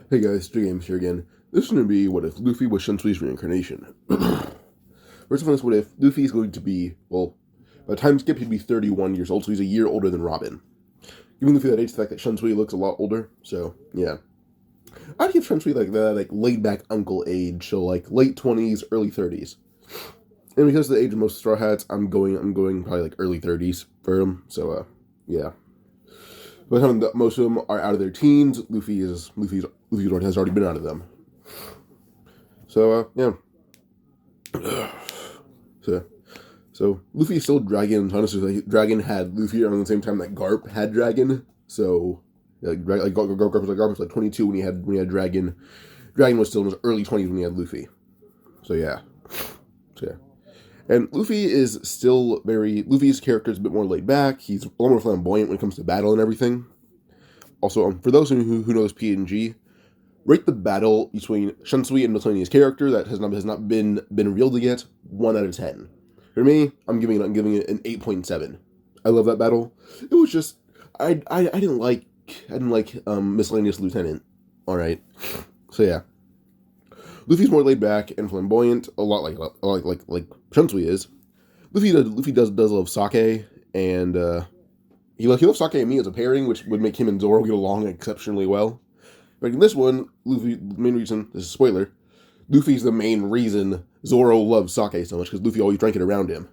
Hey guys, Games here again. This is going to be what if Luffy was Shunsui's reincarnation. First of all, what if Luffy is going to be, well, by the time skip, he'd be 31 years old, so he's a year older than Robin. Giving Luffy that age, the fact that Shunsui looks a lot older, so, yeah. I'd give Shunsui like that, like, laid-back uncle age, so, like, late 20s, early 30s. And because of the age of most Straw Hats, I'm going probably, like, early 30s for him, so, yeah. By the time that most of them are out of their teens, Luffy's has already been out of them. So, yeah. So Luffy is still Dragon. Honestly, like, Dragon had Luffy around the same time that Garp had Dragon. So, Garp was like 22 when he had Dragon. Dragon was still in his early 20s when he had Luffy. So yeah. And Luffy's character is a bit more laid back. He's a lot more flamboyant when it comes to battle and everything. Also, for those who knows PNG, rate the battle between Shunsui and Miscellaneous character that has not been revealed yet 1 out of 10. For me, I'm giving it an 8.7. I love that battle. It was just I didn't like Miscellaneous Lieutenant. All right, so yeah, Luffy's more laid back and flamboyant, a lot like Shunsui is. Luffy does love sake, and he loves sake and me as a pairing, which would make him and Zoro get along exceptionally well. But in this one, Luffy, the main reason, this is a spoiler, Luffy's the main reason Zoro loves sake so much, because Luffy always drank it around him.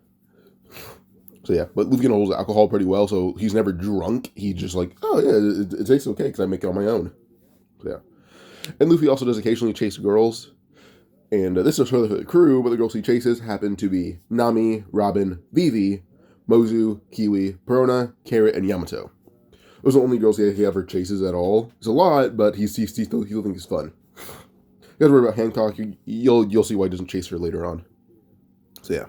So yeah, but Luffy holds alcohol pretty well, so he's never drunk. He's just like, oh yeah, it tastes okay, because I make it on my own. So yeah. And Luffy also does occasionally chase girls. And this is a spoiler for the crew, but the girls he chases happen to be Nami, Robin, Vivi, Mozu, Kiwi, Perona, Carrot, and Yamato. Those are the only girls he ever chases at all. It's a lot, but he still thinks it's fun. You guys worry about Hancock, you'll see why he doesn't chase her later on. So yeah.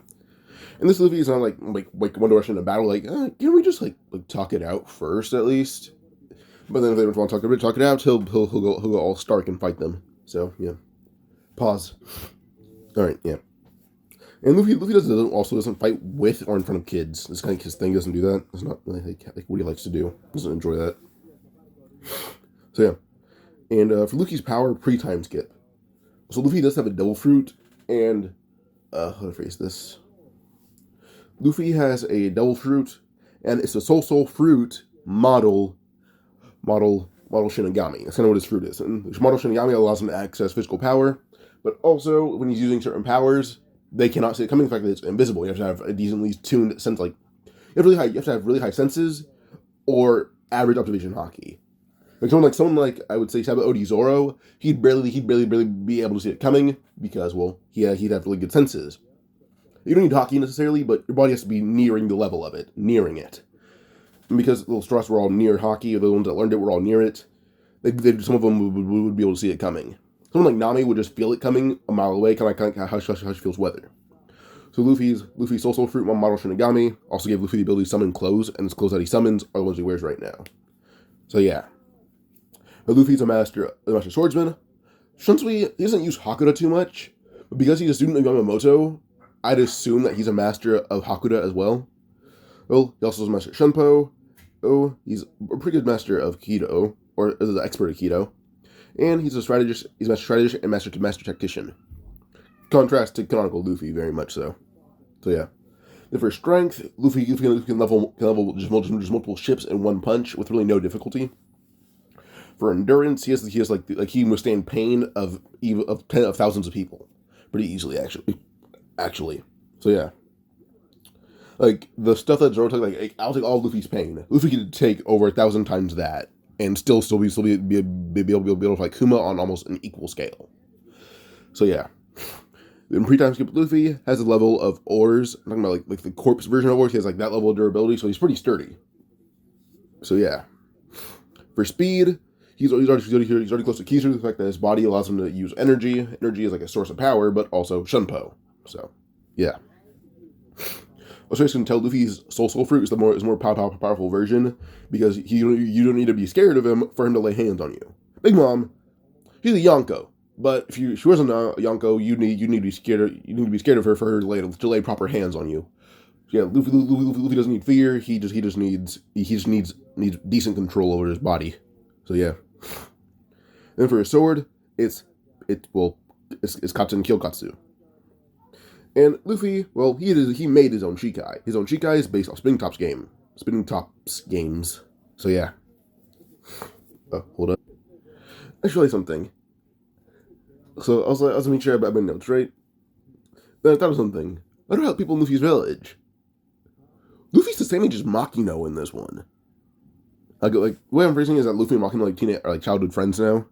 And this Luffy is not like one direction in a battle, like, can we just like talk it out first at least? But then if they don't want to talk it out, he'll go all Stark and fight them. So yeah. Pause. Alright, yeah. And Luffy doesn't fight with or in front of kids. This kind of his thing. He doesn't do that. It's not really like what he likes to do. He doesn't enjoy that. So yeah. And for Luffy's power, pre-time skip. So Luffy does have a devil fruit, and how to phrase this? Luffy has a devil fruit, and it's a soul fruit model Shinigami. That's kind of what his fruit is. And model Shinigami allows him to access physical power, but also when he's using certain powers, they cannot see it coming. The fact that it's invisible. You have to have a decently tuned sense. Like you have to have really high senses, or average observation hockey. Like someone like I would say Sabaody Zoro, he'd barely be able to see it coming because he'd have really good senses. You don't need hockey necessarily, but your body has to be nearing the level of it, nearing it. And because little Straws were all near hockey, or the ones that learned it were all near it, some of them would be able to see it coming. Someone like Nami would just feel it coming a mile away, kind of like how she feels weather. So Luffy's Soul Fruit model Shinigami also gave Luffy the ability to summon clothes, and his clothes that he summons are the ones he wears right now. So yeah. But Luffy's a master swordsman. Shunsui, he doesn't use Hakuda too much, but because he's a student of Yamamoto, I'd assume that he's a master of Hakuda as well. Well, he also is a master of Shunpo. Oh, he's a pretty good master of Kido, or is an expert at Kido. And he's a strategist. He's a master strategist and master tactician. Contrast to canonical Luffy, very much so. So yeah. Then for strength, Luffy can level just multiple ships in one punch with really no difficulty. For endurance, he has he can withstand pain of thousands of people pretty easily, actually. So yeah. Like the stuff that Zoro took, like I'll take all Luffy's pain. Luffy can take over 1,000 times that, and still be able to fight Kuma on almost an equal scale. So yeah. In pre-time skip, Luffy has a level of ores. I'm talking about like the corpse version of ores. He has like that level of durability, so he's pretty sturdy. So yeah. For speed, he's already close to Kizu. The fact that his body allows him to use energy. Energy is like a source of power, but also Shunpo. So yeah. Also, you can tell Luffy's Soul Fruit is the more powerful version, because you don't need to be scared of him for him to lay hands on you. Big Mom, she's a Yonko, but if she wasn't a Yonko, you need to be scared of her for her to lay proper hands on you. So yeah, Luffy doesn't need fear. He just needs decent control over his body. So yeah. Then for his sword, it's Katen Kyokatsu. And Luffy, well, he made his own Shikai. His own Shikai is based off Spinning Tops games. So yeah. Hold up. I should tell you something. So I was making sure I have my notes right. Then I thought of something. I don't know how people in Luffy's village. Luffy's the same age as Makino in this one. Like the way I'm phrasing is that Luffy and Makino are like childhood friends now.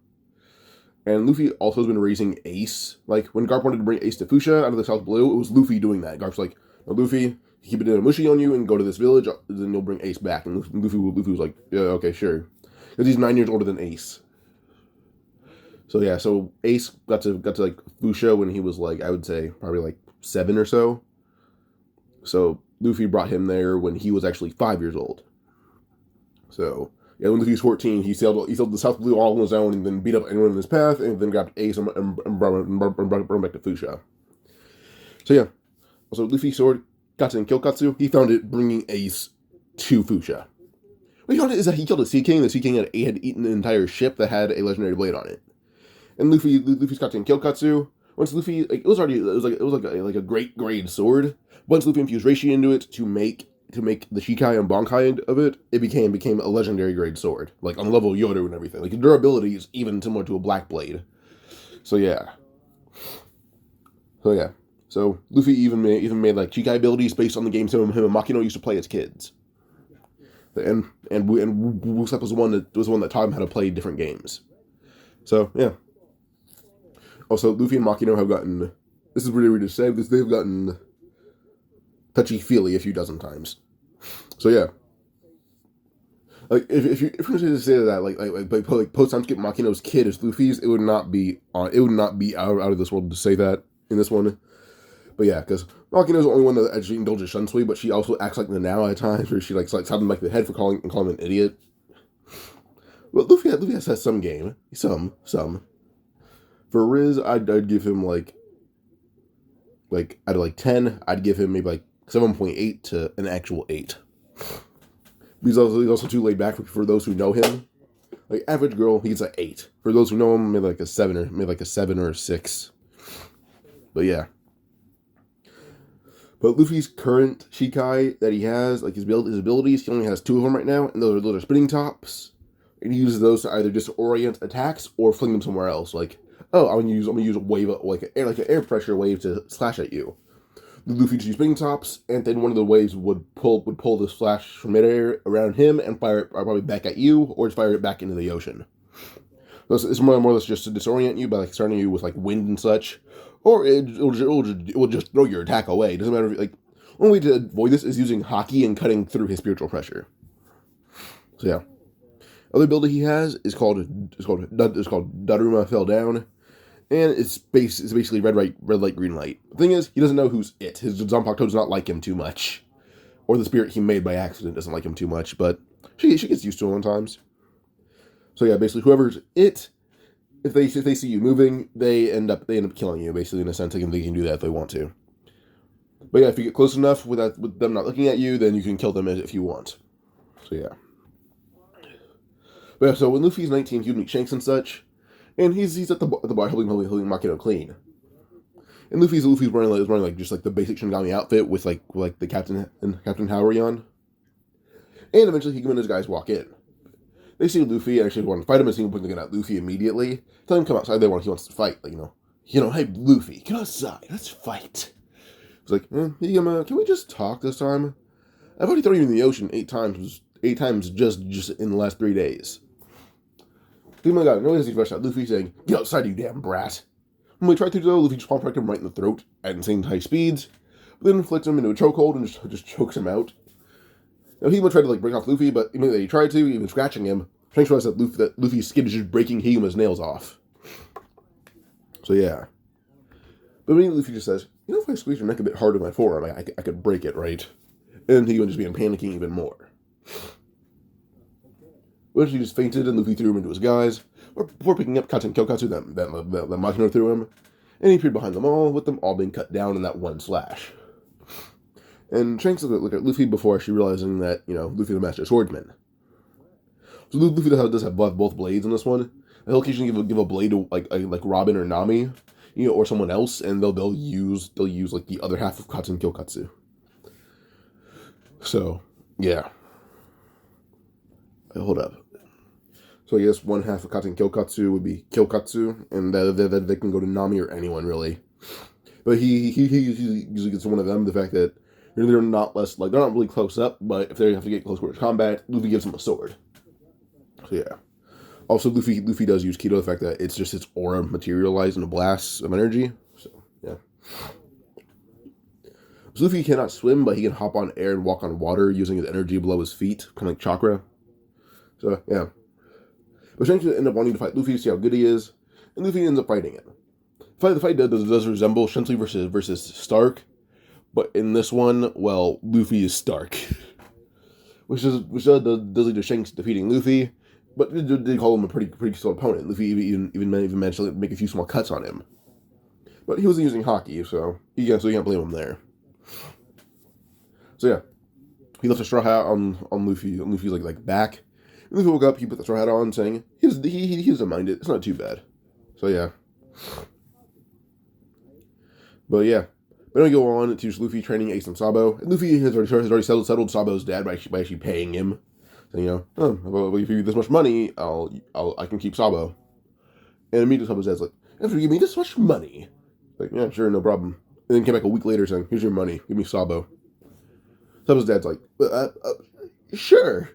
And Luffy also has been raising Ace. Like, when Garp wanted to bring Ace to Fuchsia out of the South Blue, it was Luffy doing that. Garp's like, no, Luffy, keep it in a mushi on you and go to this village, then you'll bring Ace back. And Luffy was like, yeah, okay, sure. Because he's 9 years older than Ace. So yeah, so Ace got to like Fuchsia when he was like, I would say, probably like 7 or so. So Luffy brought him there when he was actually 5 years old. So yeah, when Luffy was 14, he sailed the South Blue all on his own and then beat up anyone in his path and then grabbed Ace and brought him back to Fuchsia. So yeah, also Luffy's sword, Katen Kyokatsu, he found it bringing Ace to Fuchsia. What he found is that he killed a Sea King. The Sea King had eaten an entire ship that had a legendary blade on it. And Luffy's Katen Kyokatsu, once Luffy, like, it was like a great grade sword. Once Luffy infused Reishi into it to make the Shikai and Bankai of it, it became a legendary grade sword, like on the level of Yoru and everything. Like, the durability is even similar to a black blade. So yeah. So Luffy even made like Shikai abilities based on the games him and Makino used to play as kids. And Usopp was the one that taught him how to play different games. So yeah. Also, Luffy and Makino have gotten, this is really weird to say, because they've gotten touchy-feely a few dozen times. So yeah. Like, if you're going to say that, like post-time skip Makino's kid is Luffy's, it would not be out of this world to say that in this one. But yeah, because Makino's the only one that actually indulges Shunsui, but she also acts like the now at times, where she like slaps him back the head for calling him an idiot. Well, Luffy has some game. Some. For Riz, I'd give him like out of like 10, I'd give him maybe like 7.8 to an actual 8. He's also too laid back for those who know him. Like, average girl, he gets an 8. For those who know him, maybe like a 7 or a 6. But yeah. But Luffy's current Shikai that he has, like his abilities, he only has 2 of them right now, and those are spinning tops. And he uses those to either disorient attacks or fling them somewhere else. Like, oh, I'm gonna use a wave, like an air pressure wave to slash at you. Luffy just use spinning tops, and then one of the waves would pull the slash from midair around him and fire it probably back at you, or just fire it back into the ocean. So it's more or less just to disorient you by like starting you with like wind and such, or it will just throw your attack away. It doesn't matter. Like, only way to avoid this is using Haki and cutting through his spiritual pressure. So yeah. Other ability he has is called Daruma Fell Down, and it's basically red light, green light. The thing is, he doesn't know who's it. His Zanpakuto does not like him too much, or the spirit he made by accident doesn't like him too much. But she gets used to him sometimes. So yeah, basically whoever's it, if they see you moving, they end up killing you. Basically, in a sense, they can do that if they want to. But yeah, if you get close enough with them not looking at you, then you can kill them if you want. So yeah. But yeah, so when Luffy's 19, he'd meet Shanks and such, and he's at the bar helping Makino clean. And Luffy's wearing like just like the basic Shinigami outfit with like the Captain Haori on. And eventually Higuma and his guys walk in. They see Luffy and actually want to fight him, and see him putting the gun at Luffy immediately. Tell him to come outside. He wants to fight. Like, hey Luffy, get outside. Let's fight. It's like, Higuma, can we just talk this time? I've already thrown you in the ocean 8 times just in the last 3 days. Higuma got no easy rush at Luffy, saying, "Get outside, you damn brat." When we tried to do, Luffy just palm him right in the throat at insane high speeds, but then flips him into a chokehold and just chokes him out. Now, Higuma tried to break off Luffy, but immediately he tried to, even scratching him, Shanks realized that Luffy's skin is just breaking Higuma's nails off. So yeah. But immediately Luffy just says, if I squeeze your neck a bit hard with my forearm, I could break it, right? And Higuma just began panicking even more. Eventually he just fainted, and Luffy threw him into his guys, before picking up Katen Kyokatsu that Makino threw him, and he appeared behind them all, with them all being cut down in that one slash. And Shanks looked at Luffy before actually realizing that, Luffy's a master swordsman. So Luffy does have both blades in this one. He'll occasionally give a blade to like Robin or Nami, or someone else, and they'll use like the other half of Katen Kyokatsu. So yeah, hold up. So I guess one half of Katen Kyokatsu would be Kyokatsu, and they can go to Nami or anyone really. But he usually gets one of them. The fact that they're not really close up, but if they have to get close quarters combat, Luffy gives them a sword. So yeah. Also, Luffy does use Kido, the fact that it's just its aura materialized in a blast of energy. So yeah. So Luffy cannot swim, but he can hop on air and walk on water using his energy below his feet, kind of like chakra. So yeah. But Shanks ends up wanting to fight Luffy to see how good he is, and Luffy ends up fighting him. The fight does resemble Shunsui versus Stark, but in this one, well, Luffy is Stark, which does lead to Shanks defeating Luffy, but they did call him a pretty strong opponent. Luffy even managed to make a few small cuts on him, but he wasn't using hockey, so you can't blame him there. So yeah, he left a straw hat on Luffy's like back. And Luffy woke up, he put the straw hat on, saying he doesn't mind it. It's not too bad. So yeah. But yeah, but then we go on to Luffy training Ace and Sabo, and Luffy has already settled Sabo's dad by actually paying him. So well, if you give me this much money, I can keep Sabo. And immediately Sabo's dad's like, "After you give me this much money," like, yeah, sure, no problem. And then came back a week later saying, "Here's your money, give me Sabo." Sabo's dad's like, "Sure."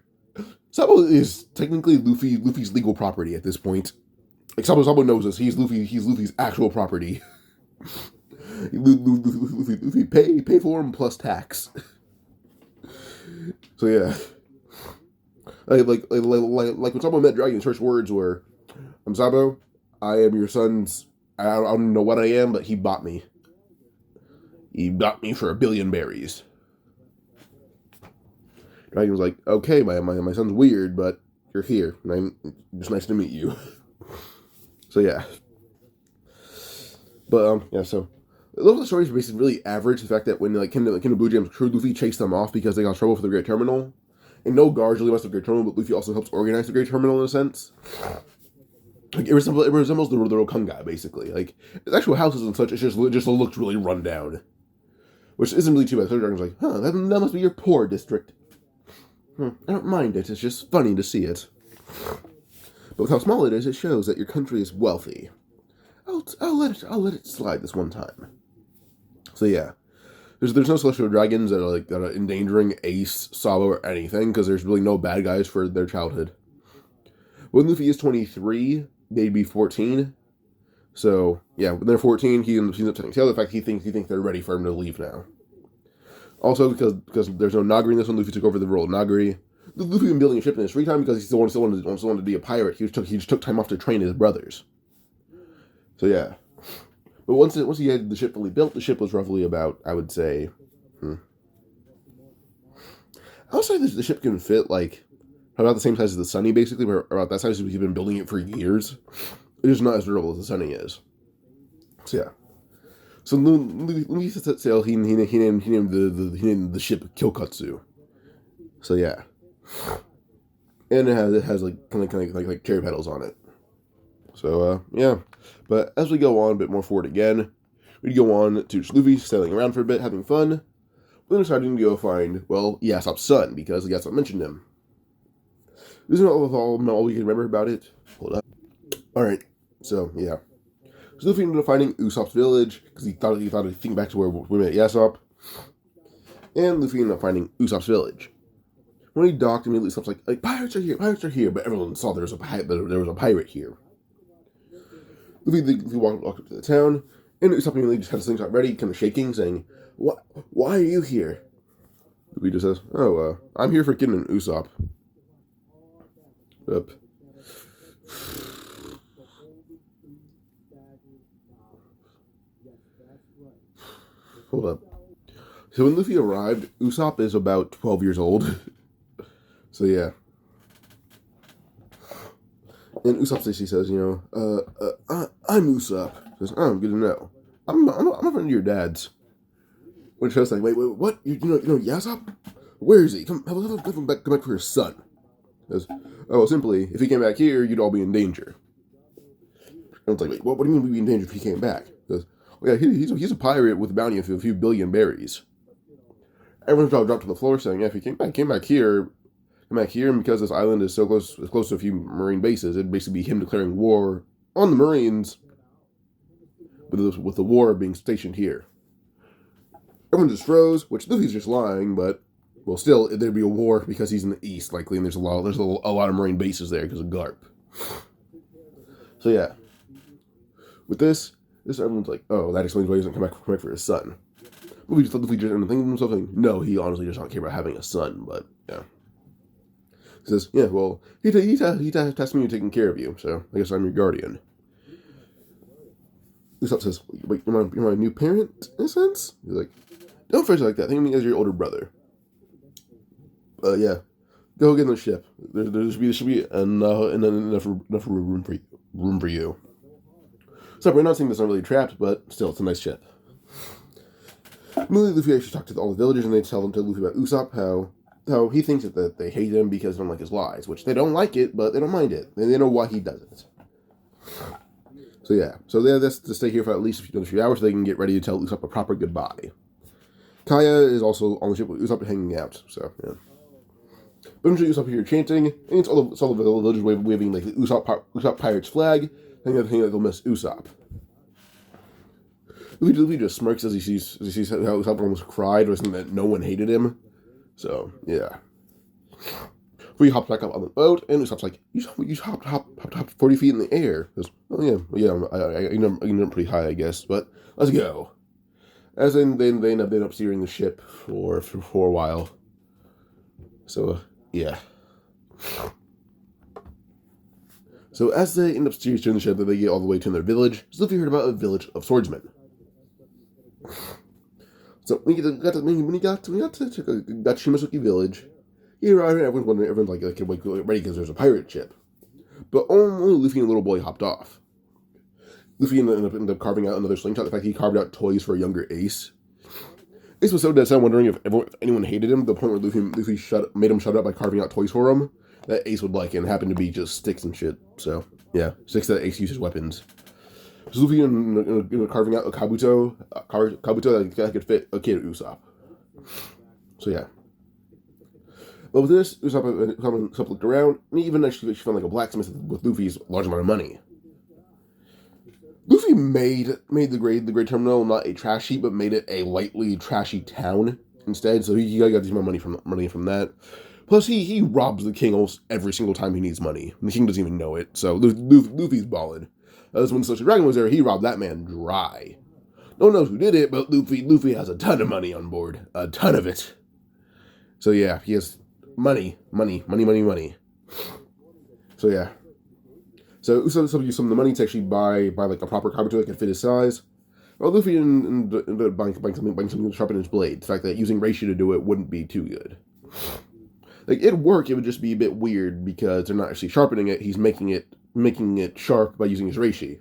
Sabo is technically Luffy's legal property at this point. Like Sabo knows this. He's Luffy's actual property. Luffy pay for him plus tax. So yeah, like when Sabo met Dragon, his first words were, "I'm Sabo. I am your son's. I don't know what I am, but he bought me. He bought me for 1 billion berries." Dragon was like, "Okay, my son's weird, but you're here, and it's nice to meet you." So yeah, but yeah, so. A lot of the stories are basically really average. The fact that when Kingdom Blue Jam's crew, Luffy chased them off because they got in trouble for the Great Terminal. And no guards really must have the Great Terminal, but Luffy also helps organize the Great Terminal in a sense. Like it resembles the Rokunga, basically. Like its actual houses and such, it just looked really run down. Which isn't really too bad. Third Dragon's like, that must be your poor district. I don't mind it, it's just funny to see it. But with how small it is, it shows that your country is wealthy. I'll let it slide this one time. So yeah, there's no celestial dragons that are endangering Ace, Sabo, or anything, because there's really no bad guys for their childhood. When Luffy is 23, they'd be 14. So yeah, when they're 14, he ends up telling Tail the fact he thinks they're ready for him to leave now. Also because there's no Nagri in this one, Luffy took over the role of Nagri. Luffy been building a ship in his free time because he still wanted to be a pirate. He just took time off to train his brothers. So yeah. But once he had the ship fully built, the ship was roughly about, I would say, I would say the ship can fit like about the same size as the Sunny, basically, or about that size. He's been building it for years. It's just not as durable as the Sunny is. So yeah. So Luffy set sail. He named the ship Kyokatsu. So yeah. And it has like kind of like cherry petals on it. So yeah. But as we go on a bit more forward again, we go on to Luffy sailing around for a bit, having fun. Then deciding to go find, well, Usopp's son, because Usopp mentioned him. Isn't all we can remember about it? Hold up. Alright, so yeah. So Luffy ended up finding Usopp's village, because he thought he'd think back to where we met Usopp. And Luffy ended up finding Usopp's village. When he docked, immediately Usopp's like, pirates are here, but everyone saw there was a pirate here. Luffy walked up to the town, and Usopp immediately just had his slingshot ready, kind of shaking, saying, Why are you here? Luffy just says, I'm here for Kid and Usopp. Up. Hold up. So when Luffy arrived, Usopp is about 12 years old. So yeah. And Usopp says, I'm Usopp. He says, good to know. I'm a friend of your dad's. When Show's like, wait, what? You know Usopp? Where is he? Come back for your son. He says, Oh, well, simply, if he came back here, you'd all be in danger. And it's like, wait, what do you mean we'd be in danger if he came back? Because, oh, yeah, he's a pirate with a bounty of a few billion berries. Everyone's dropped to the floor saying, yeah, if he came back here, and because this island is so close to a few marine bases, it'd basically be him declaring war on the Marines, with the war being stationed here. Everyone just froze, which Luffy's just lying, but, well, still, there'd be a war because he's in the east, likely, and there's a lot of marine bases there because of Garp. So, yeah. With this everyone's like, oh, that explains why he doesn't come back for his son. Luffy just thinking to himself, no, he honestly does not care about having a son, but, yeah. He says, yeah, well, he tasked me with taking care of you, so I guess I'm your guardian. Usopp says, wait, you're my new parent, in a sense? He's like, don't phrase it like that. Think of me as your older brother. Yeah. Go get on the ship. There should be enough room for you. So we're not saying this not really trapped, but still, it's a nice ship. Immediately, Luffy actually talked to all the villagers, and they tell them to Luffy about Usopp, how he thinks that they hate him because they don't like his lies, which they don't like it, but they don't mind it, and they know why he does it. So yeah, that's to stay here for at least a few hours so they can get ready to tell Usopp a proper goodbye. Kaya is also on the ship with Usopp hanging out, so yeah. But eventually Usopp here chanting, and it's all the villagers waving like the Usopp Pirates flag, thinking that they'll miss Usopp. Luffy just smirks as he sees how Usopp almost cried, or something that no one hated him. So yeah. We hopped back up on the boat, and Usopp's like, you hopped 40 feet in the air. Goes, oh yeah, I know pretty high, I guess, but let's go. As they end up steering the ship for a while. So yeah. So as they end up steering the ship, they get all the way to their village. Luffy heard about a village of swordsmen. So when he got to Shimasuki village, he arrived and everyone's like ready because there's a pirate ship. But only Luffy and the little boy hopped off. Luffy ended up carving out another slingshot. The fact he carved out toys for a younger Ace. Ace was so dead set wondering if anyone hated him, to the point where Luffy made him shut up by carving out toys for him that Ace would like, and happened to be just sticks and shit. So yeah, sticks that Ace uses weapons. So Luffy carving out a kabuto that could fit a kid Usopp. So yeah. But with this, Usopp looked around, and even actually found like a blacksmith with Luffy's large amount of money. Luffy made the Great Terminal not a trash heap, but made it a lightly trashy town instead. So he got more money from that. Plus, he robs the king almost every single time he needs money. And the king doesn't even know it. So Luffy's ballin'. As when Social Dragon was there, he robbed that man dry. No one knows who did it, but Luffy has a ton of money on board, a ton of it. So yeah, he has money. So yeah. So Usopp used some of the money to actually buy like a proper kabuto that could fit his size. Well, Luffy ended up buying something to sharpen his blade. The fact that using reishi to do it wouldn't be too good. Like, it'd work, it would just be a bit weird because they're not actually sharpening it. He's making it sharp by using his reishi.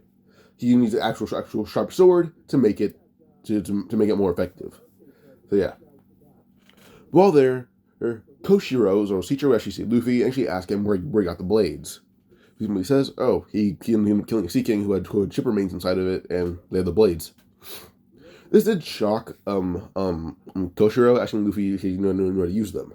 He needs an actual sharp sword to make it make it more effective. So yeah. While there, Koshiro's or Shichiro actually see Luffy and actually ask him where he got the blades. He says, oh, he ended up killing a Sea King who had ship remains inside of it, and they had the blades. This did shock Koshiro, asking Luffy if he knew how to use them.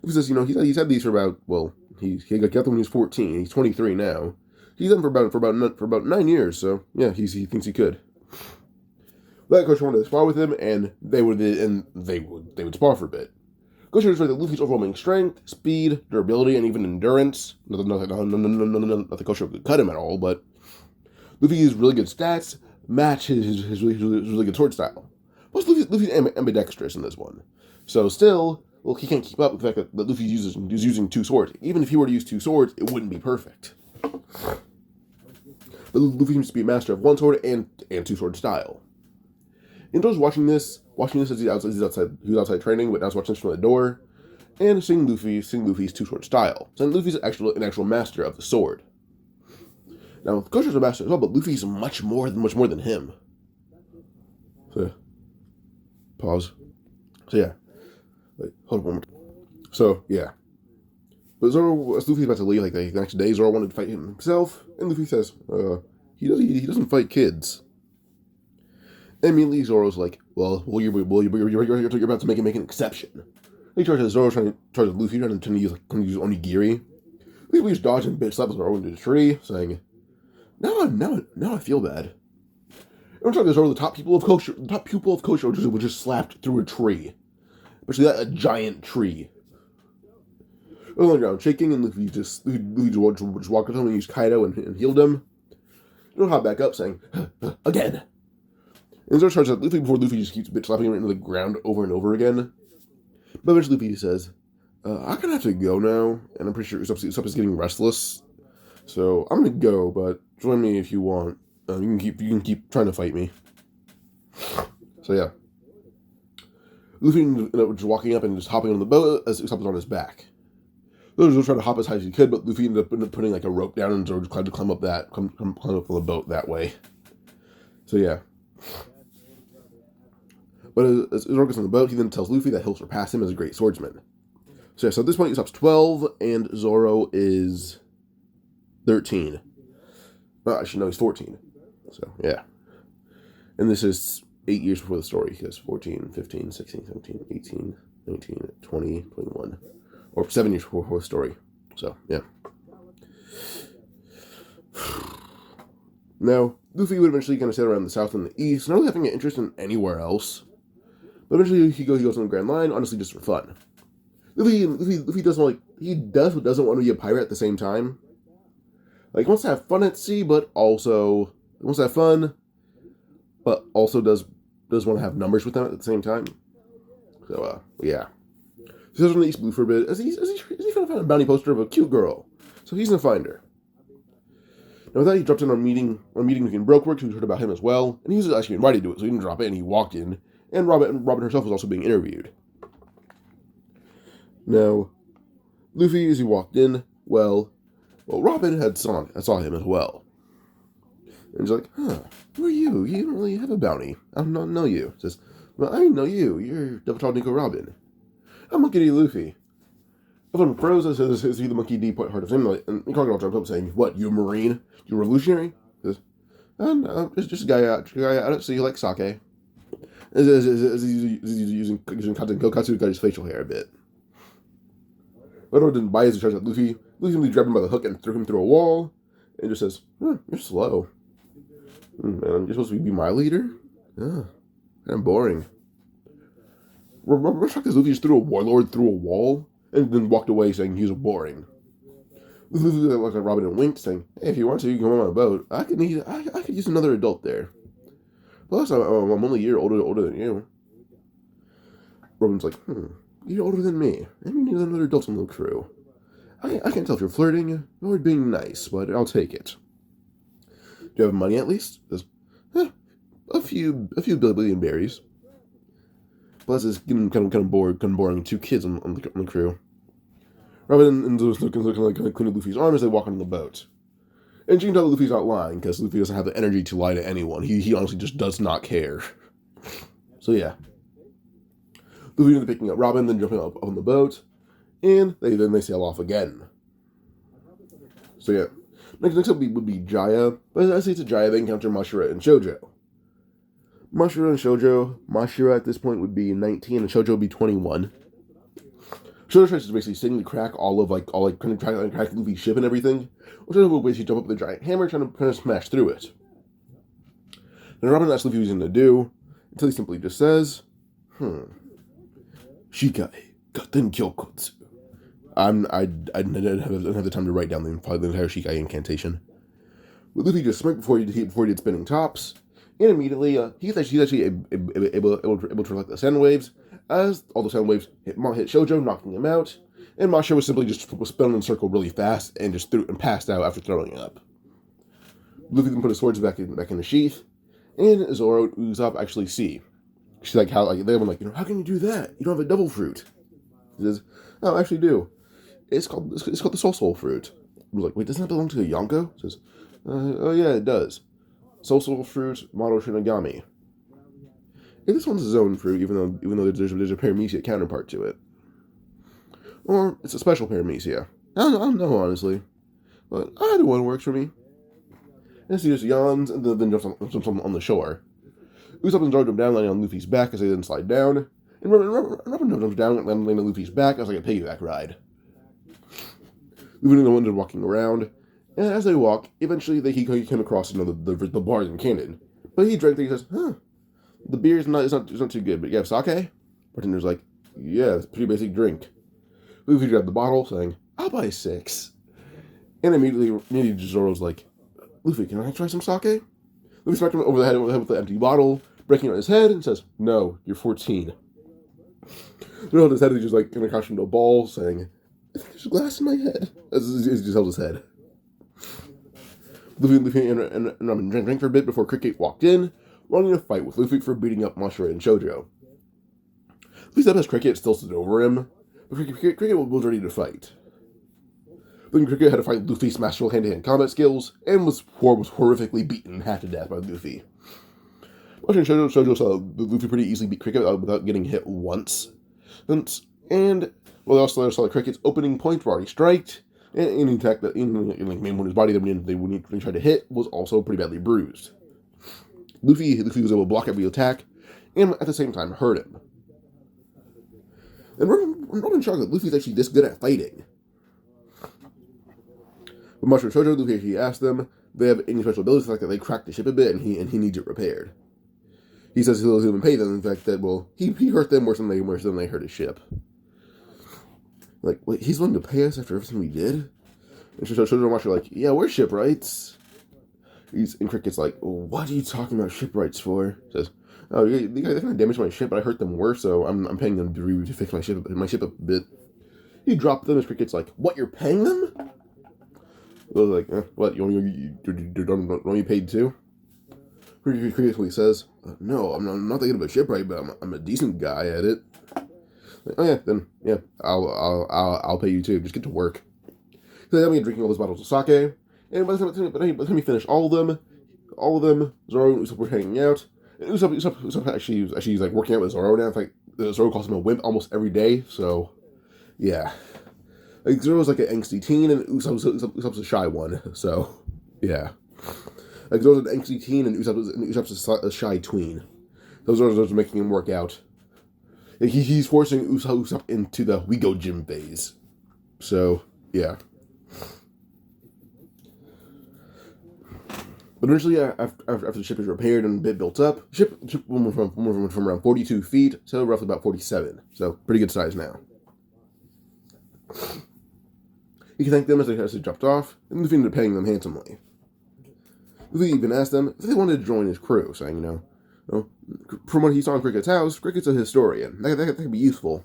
Luffy says, he's had these for about, well, he got them when he was 14. He's 23 now. He's done for about 9 years, so yeah, he thinks he could. But Koshiro wanted to spar with him, and they would spar for a bit. Koshiro showed that Luffy's overwhelming strength, speed, durability, and even endurance. Not that Koshiro could cut him at all, but Luffy's really good stats match his really good sword style. Plus, Luffy's ambidextrous in this one. So still, well, he can't keep up with the fact that Luffy is using two swords. Even if he were to use two swords, it wouldn't be perfect. But Luffy seems to be a master of one sword and two sword style. Indo's watching this as he's outside training, but now he's watching this from the door, and seeing Luffy's two-sword style. So Luffy's an actual master of the sword. Now, Koshiro's a master as well, but Luffy's much more than him. So, yeah. Pause. So, yeah. Wait, hold on one more time. So, yeah. But Zoro, as Luffy's about to leave, like the next day, Zoro wanted to fight him himself, and Luffy says, he doesn't fight kids. And immediately Zoro's like, you're about to make an exception. He charges Zoro, charges Luffy, trying to use onigiri. Luffy's dodging, bitch slaps Zoro into the tree, saying, now I feel bad. Every time Zoro, the top pupil of Kosho was just slapped through a tree. Especially a giant tree. On the ground, shaking, and Luffy just walked up to him and used Kaido and healed him. Zoro hopped back up, saying, again. And Zoro charges at Luffy before Luffy just keeps bitch slapping him into the ground over and over again. But eventually Luffy says, I'm gonna have to go now, and I'm pretty sure Usopp is getting restless. So I'm gonna go, but join me if you want. You can keep trying to fight me. So yeah. Luffy ended up just walking up and just hopping on the boat as Usopp was on his back. Zoro was trying to hop as high as he could, but Luffy ended up putting like a rope down, and Zoro just tried to climb up the boat that way. So yeah. But as Zoro gets on the boat, he then tells Luffy that he'll surpass him as a great swordsman. So yeah, so at this point, Usopp's 12, and Zoro is 13. Well, actually, no, he's 14. So, yeah. And this is 8 years before the story, because 14, 15, 16, 17, 18, 19, 20, 21. Or 7 years before the story. So, yeah. Now, Luffy would eventually kind of sit around the south and the east, not really having an interest in anywhere else. But eventually he goes on the Grand Line, honestly just for fun. Luffy doesn't like, he does but doesn't want to be a pirate at the same time. Like, he wants to have fun at sea, but also, he wants to have fun, but also does want to have numbers with them at the same time. So, yeah. He goes on the East Blue for a bit, as he's trying to find a bounty poster of a cute girl. So he's gonna find her. Now with that, he dropped in on a meeting between Brook, who heard about him as well, and he was actually invited to it, so he didn't drop it, and he walked in, and Robin herself was also being interviewed. Now, Luffy, as he walked in, well, Robin saw him as well. And he's like, who are you? You don't really have a bounty. I don't know you. He says, well, I know you. You're Double Tall Nico Robin. I'm Monkey D. Luffy. Everyone froze and says, is he the Monkey D. Point Heart of him? And Crocodile jumps up saying, what, you a Marine? You a revolutionary? He says, no, it's just a guy out at sea like sake. As he's using Katen Kokatsu to cut his facial hair a bit. Odo didn't buy his charge at Luffy. Luffy simply grabbed him by the hook and threw him through a wall. And just says, you're slow. Man, you're supposed to be my leader? Yeah, kind of boring. We're shocked as Luffy just threw a warlord through a wall and then walked away saying he was boring. Luffy looked at Robin and winked, saying, hey, if you want to, you can come on a boat. I could use another adult there. Plus, I'm only a year older than you. Robin's like, you're older than me. And you need another adult on the crew. I can't tell if you're flirting or being nice, but I'll take it. Do you have money at least? Says, a few billion berries. Plus, it's getting kind of boring. 2 kids on the crew. Robin and Zoe's looking like cleaning Luffy's arm as they walk onto the boat. And you can tell Luffy's not lying, because Luffy doesn't have the energy to lie to anyone. He honestly just does not care. So yeah. Luffy ends up picking up Robin, then jumping up on the boat, and they sail off again. So yeah. Next up would be Jaya, but I say it's a Jaya, they encounter Mashira and Shoujo. Mashira at this point would be 19, and Shoujo would be 21. Shoujo tries to basically sing to crack trying to crack Luffy's ship and everything. Shoujo will basically jump up with a giant hammer, trying to smash through it. Then Robin asks Luffy what he's going to do, until he simply just says, Shikai, Gaten Kyokotsu. I didn't have the time to write down the entire Shikai incantation. But Luffy just smirked before he did spinning tops, and immediately he's actually able to reflect the sound waves, as all the sound waves hit Shoujo, knocking him out, and Masha was simply just spun in a circle really fast and just passed out after throwing up. Luffy then put his swords back in the sheath, and Zoro and Usopp actually see. She's like, how can you do that? You don't have a double fruit. He says, oh, I actually do. It's called the Soul fruit. I was like, wait, doesn't that belong to the Yonko? He says, oh yeah, it does. Soul fruit, Model Shinigami. And this one's his own fruit, even though there's a paramecia counterpart to it. Or it's a special paramecia. I don't know, honestly. But either one works for me. And he just yawns and then jumps on the shore. Usopp and Zoro jump down, landing on Luffy's back as they then slide down. And Robin jumps down, landing on Luffy's back as like a piggyback ride. Luffy and the ones walking around. And as they walk, eventually he came across the bars in Cannon. But he drank it, he says, huh, the beer is not too good, but you have sake? Bartender's like, yeah, it's a pretty basic drink. Luffy grabbed the bottle, saying, I'll buy 6. And immediately Zoro's like, Luffy, can I try some sake? Luffy smacked him over the head with the empty bottle, breaking it on his head, and says, no, you're 14. Zoro held his head and he just like kind of crashed into a ball, saying, I think there's a glass in my head. As he just held his head. Luffy and Robin drank for a bit before Cricket walked in, wanting to fight with Luffy for beating up Mashura and Shoujo. Luffy stepped as Cricket still stood over him, but Cricket was ready to fight. Then Cricket had to fight Luffy's masterful hand-to-hand combat skills, and was horrifically beaten half to death by Luffy. Mashura and Shoujo saw Luffy pretty easily beat Cricket without getting hit once. And they also saw the Cricket's opening point were already striked, and any attack that in his body when he tried to hit was also pretty badly bruised. Luffy was able to block every attack, and at the same time hurt him. And Robin shocked that Luffy's actually this good at fighting. But Mashura and Shoujo, Luffy actually asked them if they have any special abilities, the fact that they cracked the ship a bit and he needs it repaired. He says he'll even pay them, in fact that, well, he hurt them worse than they hurt his ship. Like, wait, he's willing to pay us after everything we did? And Shoujo and Mashura are like, yeah, we're shipwrights. And Cricket's like, what are you talking about shipwrights for? He says, oh, they kind of damaged my ship, but I hurt them worse, so I'm paying them to fix my ship a bit. He dropped them as Cricket's like, what, you're paying them? I was like, what, you paid too? Cricket says, no, I'm not that good of a shipwright, but I'm a decent guy at it. Like, oh yeah, then yeah, I'll pay you too. Just get to work. So then we drinking all those bottles of sake, and by the time we finish all of them, Zoro and Usopp were hanging out. And Usopp actually is like working out with Zoro now. In fact, Zoro calls him a wimp almost every day. So yeah, like Zoro's like an angsty teen, and Usopp's a shy one. So yeah, like Zoro's an angsty teen, and Usopp's a shy tween. So Zoro's making him work out. He's forcing Usopp into the we go gym phase. So yeah. But eventually, after the ship is repaired and a bit built up, the ship went from around 42 feet to roughly about 47. So, pretty good size now. He can thank them as they jumped off, and Luffy ended up paying them handsomely. Luffy even asked them if they wanted to join his crew, saying, from what he saw in Cricket's house, Cricket's a historian. That could be useful.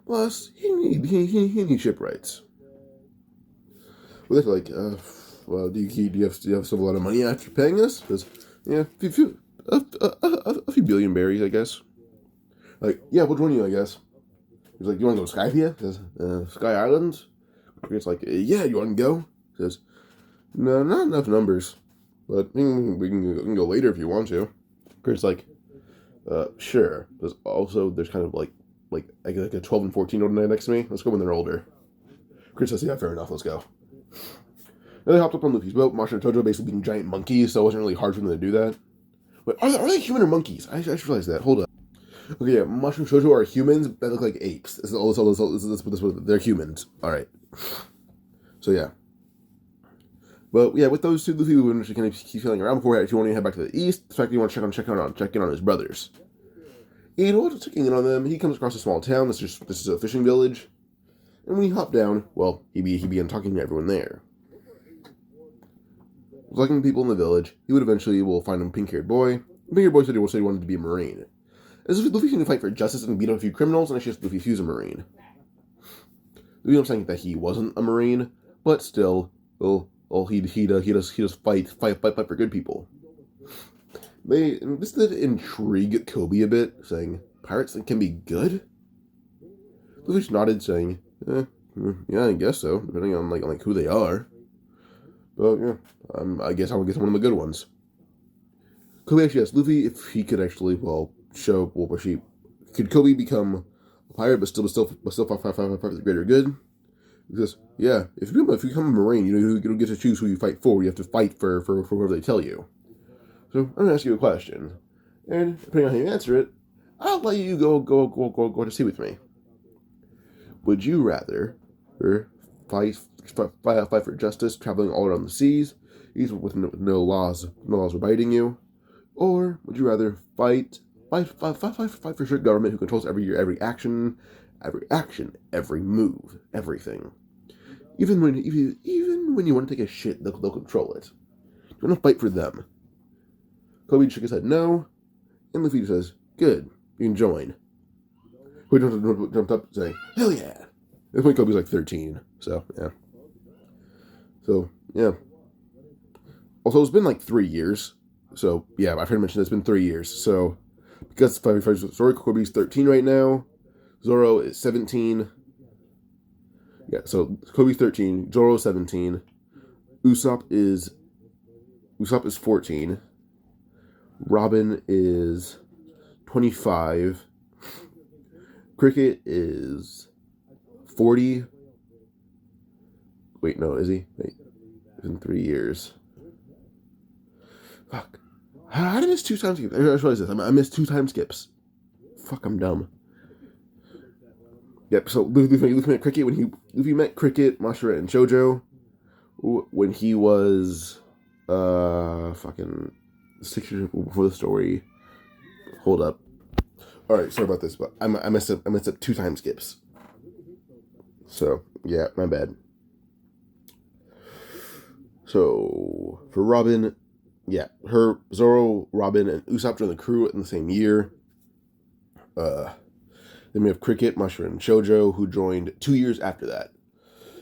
Plus, he needs shipwrights. Well, they're like, well, do you have still a lot of money after paying us? Because, yeah, a few billion berries, I guess. Like, yeah, we'll join you, I guess. He's like, you want to go to Skypia? He says, Sky Islands? It's like, yeah, you want to go? He says, no, not enough numbers. But we can go later if you want to. Kurt's like, sure. There's kind of like a 12 and 14-year-old next to me. Let's go when they're older. Kurt says, yeah, fair enough, let's go. And they hopped up on Luffy's boat. Mashura and Tojo basically being giant monkeys, so it wasn't really hard for them to do that. But are they human or monkeys? I just realized that. Hold up. Okay, yeah, Mashura and Tojo are humans that look like apes. They're humans. Alright. So, yeah. But, yeah, with those two, Luffy would actually kind of keep feeling around before he actually wanted to head back to the east. The fact that he wanted to check in on his brothers. And while checking in on them, he comes across a small town. This is a fishing village. And when he hopped down, well, he began talking to everyone there. Talking to people in the village, he would eventually find a pink-haired boy. The pink-haired boy said he wanted to be a Marine. As Luffy can fight for justice and beat up a few criminals, and actually Luffy was a Marine. Luffy was saying that he wasn't a Marine, but still, he does fight for good people. This did intrigue Koby a bit, saying, pirates can be good? Luffy just nodded, saying, yeah, I guess so, depending on like who they are. But yeah, I guess one of the good ones. Koby actually asked Luffy if he could actually, could Koby become a pirate but still fight for the greater good? He says, yeah, if you become a Marine, you don't get to choose who you fight for. You have to fight for whoever they tell you. So I'm going to ask you a question. And depending on how you answer it, I'll let you go to sea with me. Would you rather fight for justice, traveling all around the seas, even with no laws abiding you, or would you rather fight for strict government who controls every action, every move, everything, even when you want to take a shit, they'll control it. You want to fight for them. Koby shook his head no, and Luffy says, "Good, you can join." Who jumped up saying, "Hell yeah!" This point Kobe's like 13, so yeah. So yeah. Also, it's been like 3 years. So yeah, I've heard mention it's been 3 years. So because Zoro, Kobe's 13 right now. Zoro is 17. Yeah, so Kobe's 13. Zoro's 17. Usopp is 14. Robin is 25. Cricket is 40. Wait, no, is he? Wait, it's been 3 years. Fuck. How did I miss 2 time skips? I realized this. I missed 2 time skips. Fuck, I'm dumb. Yep, so Luffy met Cricket Luffy met Cricket, Mashura, and Shoujo when he was fucking 6 years before the story. Hold up. Alright, sorry about this, but I messed up 2 time skips. So, yeah, my bad. So, for Robin, yeah, Zoro, Robin, and Usopp joined the crew in the same year. Then we have Cricket, Mashura, and Shoujo, who joined 2 years after that.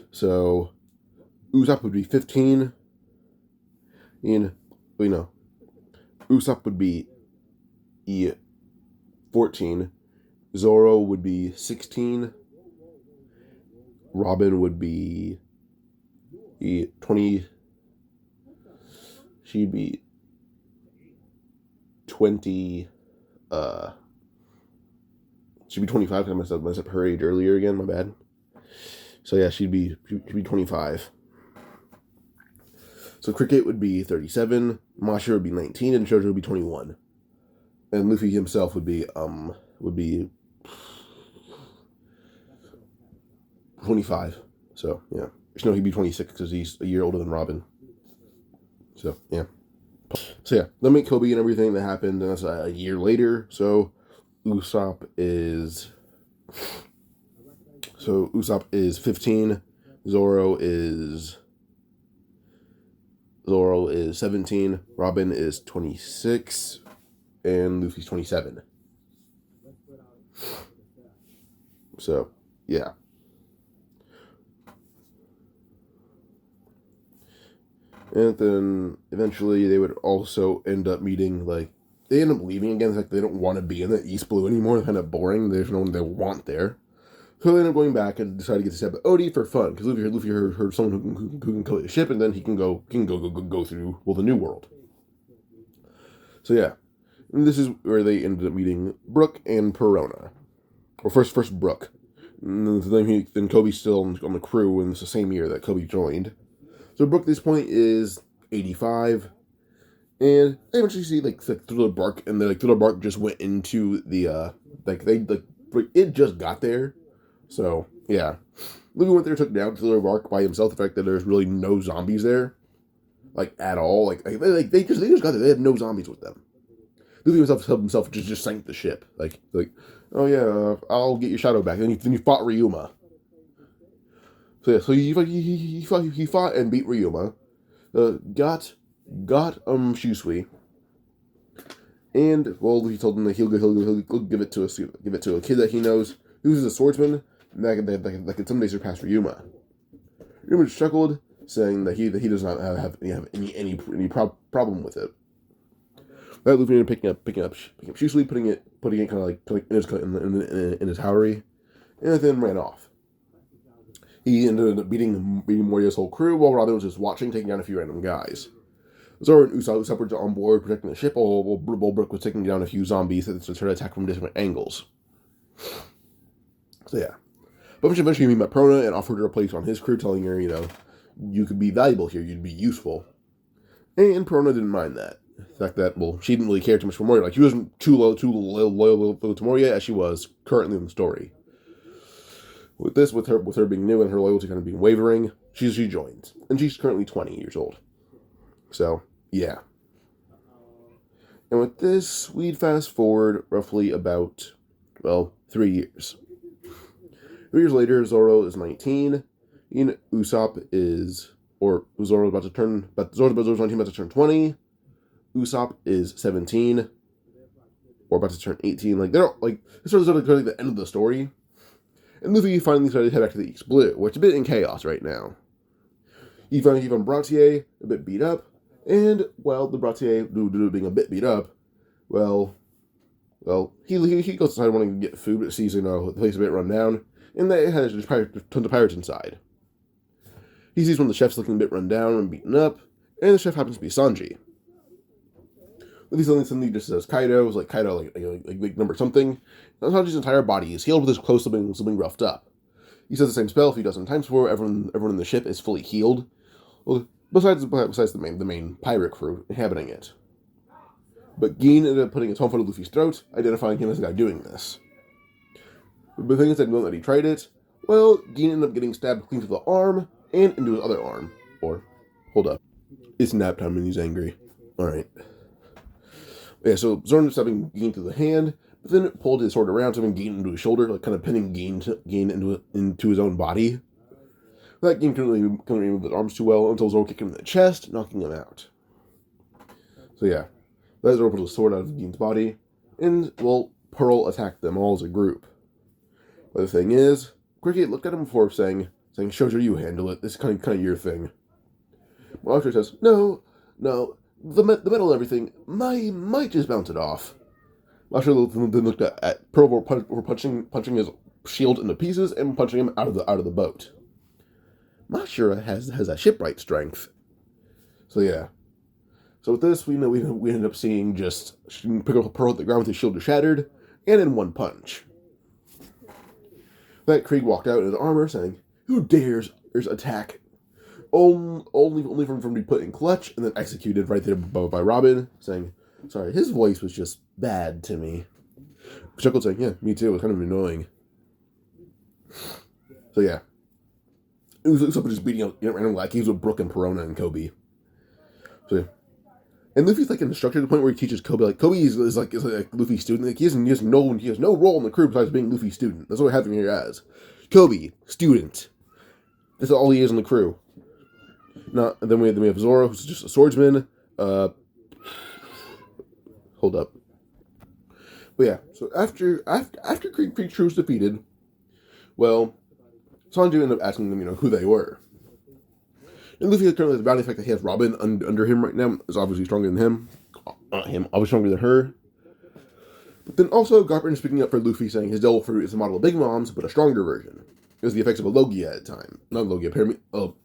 So, Usopp would be 15. Usopp would be 14. Zoro would be 16. Robin would be 20. She'd be 20. She'd be 25 because I messed up her age earlier again. My bad. So yeah, she'd be 25. So Cricket would be 37. Mashura would be 19, and Shoujo would be 21. And Luffy himself would be 25. So yeah, no, he'd be 26 because he's a year older than Robin. So yeah. So yeah, then meet Koby and everything that happened, and that's a year later. So Usopp is 15. Zoro is 17. Robin is 26, and Luffy's 27. So yeah. And then eventually they would also end up meeting, like, they end up leaving again. It's like they don't want to be in the East Blue anymore. It's kind of boring. There's no one they want there. So they end up going back and decide to get to step at Odie for fun. Because Luffy heard someone who can kill his ship, and then he can go through, well, the New World. So yeah. And this is where they ended up meeting Brook and Perona. Or first Brook. And then Kobe's still on the crew, and it's the same year that Kobe joined. So Brook at this point is 85, and they eventually see like Thriller Bark, and Thriller Bark just went into the it just got there, so yeah, Luffy went there, took down Thriller Bark by himself. The fact that there's really no zombies there, like at all, they just got there. They had no zombies with them. Luffy himself just sank the ship, like oh yeah, I'll get your shadow back. Then you fought Ryuma. So yeah, so he fought and beat Ryuma, got Shunsui, and well, he told him that he'll give it to a kid that he knows who's a swordsman that can someday surpass Ryuma. Ryuma chuckled, saying that he does not have any problem with it. That Luffy ended up picking up Shunsui, putting it kind of like in his Haori, and then ran off. He ended up beating Moria's whole crew, while Robin was just watching, taking down a few random guys. Zoro and Usopp were on board, protecting the ship, while Brook was taking down a few zombies that started to attack from different angles. So yeah. But eventually he met Perona and offered her a place on his crew, telling her, you could be valuable here, you'd be useful. And Perona didn't mind that. The fact that, well, she didn't really care too much for Moria. Like, she wasn't too loyal to Moria as she was currently in the story. With this, with her being new and her loyalty kind of being wavering, she joins. And she's currently 20 years old. So, yeah. And with this, we'd fast forward roughly about, 3 years. 3 years later, Zoro is 19. Usopp is, Zoro's 19, about to turn 20. Usopp is 17. Or about to turn 18. Like, they're, like, this is sort of the end of the story. And Luffy finally decided to head back to the East Blue, which is a bit in chaos right now. He found Bratier a bit beat up, and, the Bratier, due to being a bit beat up, he goes inside wanting to get food, but sees, the place a bit run down, and they has tons of pirates inside. He sees one of the chefs looking a bit run down and beaten up, and the chef happens to be Sanji. Luffy suddenly just says Kaido, like number something. And Sanji's entire body is healed with his clothes something roughed up. He says the same spell a few dozen times before everyone in the ship is fully healed. Well, besides the main pirate crew inhabiting it. But Gin ended up putting his home foot at Luffy's throat, identifying him as the guy doing this. But the thing is that he tried it, Gin ended up getting stabbed clean to the arm and into his other arm. Hold up. It's nap time and he's angry. Alright. Yeah, so Zoro ended up stabbing Gin through the hand, but then pulled his sword around, stabbing Gin into his shoulder, like kind of pinning Gin into his own body. That Gin couldn't really move his arms too well until Zoro kicked him in the chest, knocking him out. So yeah, that Zoro pulled his sword out of Gin's body, and, Pearl attacked them all as a group. But the thing is, Cricket looked at him before saying, Shoujo, you handle it, this is kind of your thing. Archer says, no, the metal and everything might just bounce it off. Archer then looked at Pearl for punching his shield into pieces and punching him out of the boat. Mashura has that shipwright strength. So yeah. So with this, we end up seeing just pick up Pearl at the ground with his shield shattered, and in one punch. That Krieg walked out in his armor, saying, "Who dares attack?" Only for him to be put in clutch and then executed right there by Robin, saying, "Sorry, his voice was just bad to me." Chuckled, saying, "Yeah, me too. It was kind of annoying." So yeah, it was just beating up random lackeys with Brook and Perona and Koby. So yeah. And Luffy's like instructor to the point where he teaches Koby. Like Koby is like Luffy's student. Like he has no role in the crew besides being Luffy's student. That's what I have him here as. Koby, student. That's all he is in the crew. And then we have Zoro, who's just a swordsman. Hold up. But yeah, so after Krieg crew was defeated, Sanji ended up asking them, who they were. And Luffy currently has the bounty fact that he has Robin under him right now. Is obviously stronger than him. Not him, obviously stronger than her. But then also, Garpin is speaking up for Luffy, saying his devil fruit is a model of Big Mom's, but a stronger version. It was the effects of a Logia at times. Not Logia,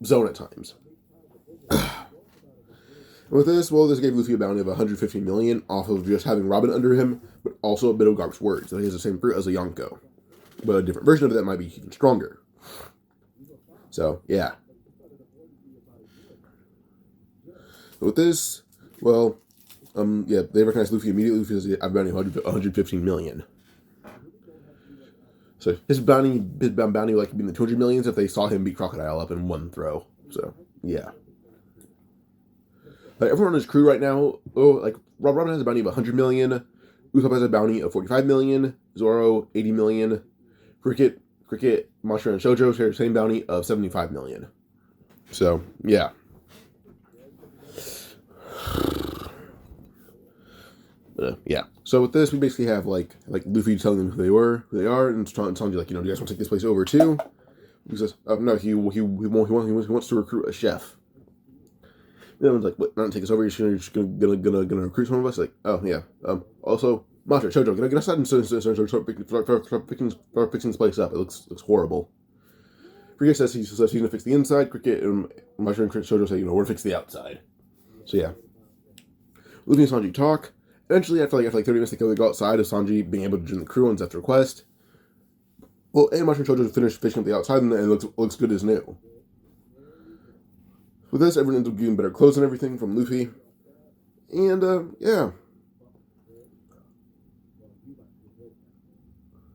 Zone at times. And with this, this gave Luffy a bounty of 115 million off of just having Robin under him, but also a bit of Garp's words that he has the same fruit as a Yonko. But a different version of it that might be even stronger. So, yeah. With this, they recognize Luffy immediately. Luffy has a bounty of 115 million. So his bounty like could be in the 200 millions if they saw him beat Crocodile up in one throw. So yeah. Like everyone on his crew right now, Robin has a bounty of 100 million. Usopp has a bounty of 45 million. Zoro 80 million. Cricket, Mashura, and Shoujo share the same bounty of 75 million. So yeah. Yeah. So with this, we basically have like Luffy telling them who they are, and Sanji like, do you guys want to take this place over too? He says, no, he wants to recruit a chef. And everyone's like, what? Not take us over? You're just gonna recruit some of us? Like, oh yeah. Also, Mashura, Shoujo, get us out and start fixing this place up. It looks horrible. Cricket says he's gonna fix the inside. Cricket and Mashura and Shoujo say, we're gonna fix the outside. So yeah. Luffy and Sanji talk. Eventually, after 30 minutes, they go outside of Sanji being able to join the crew on Zet's request. Well, and Mushroom Shoujo finished fishing up the outside, and it looks good as new. With this, everyone ends up getting better clothes and everything from Luffy. And, yeah.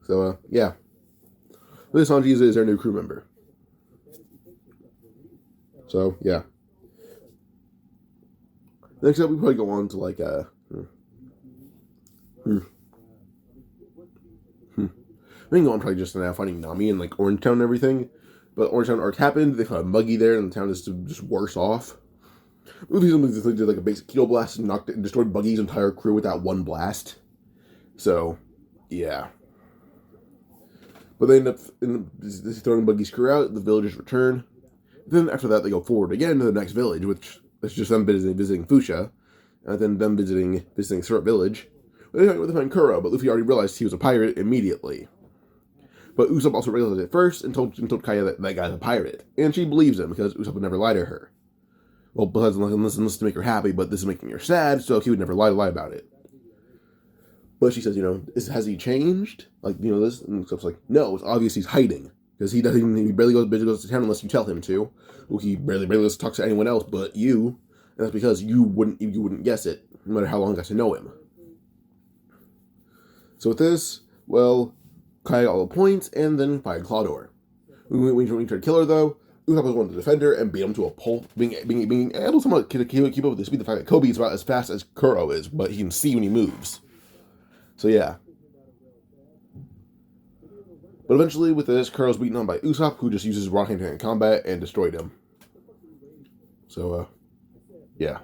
So, yeah. This Sanji is our new crew member. So, yeah. Next up, we probably go on to, like, I think on probably just now finding Nami in, like, Orange Town and everything. But Orange Town arc happened, they found a Muggy there, and the town is just worse off. Luffy did, like, a basic Keto blast and destroyed Buggy's entire crew with that one blast. So, yeah. But they end up throwing Buggy's crew out, the villagers return. Then after that, they go forward again to the next village, which is just them visiting Fuchsia, and then them visiting Syrup Village. They find Kuro, but Luffy already realized he was a pirate immediately. But Usopp also realized it first and told Kaya that guy's a pirate, and she believes him because Usopp would never lie to her. Well, because unless to make her happy, but this is making her sad, so he would never lie about it. But she says, has he changed? Like, this? And Usopp's like, no, it's obvious he's hiding. Because he barely goes to town unless you tell him to. Well, he barely goes to talk to anyone else but you. And that's because you wouldn't guess it, no matter how long you got to know him. So with this, well, Kaya got all the points, and then fired Clawdor. When we tried to kill her, though, Usopp was one to defend her and beat him to a pulp, being able to keep up with the speed. The fact that Koby is about as fast as Kuro is, but he can see when he moves. So yeah. But eventually, with this, Kuro's beaten on by Usopp, who just uses raw hand-to-hand combat and destroyed him. So, yeah.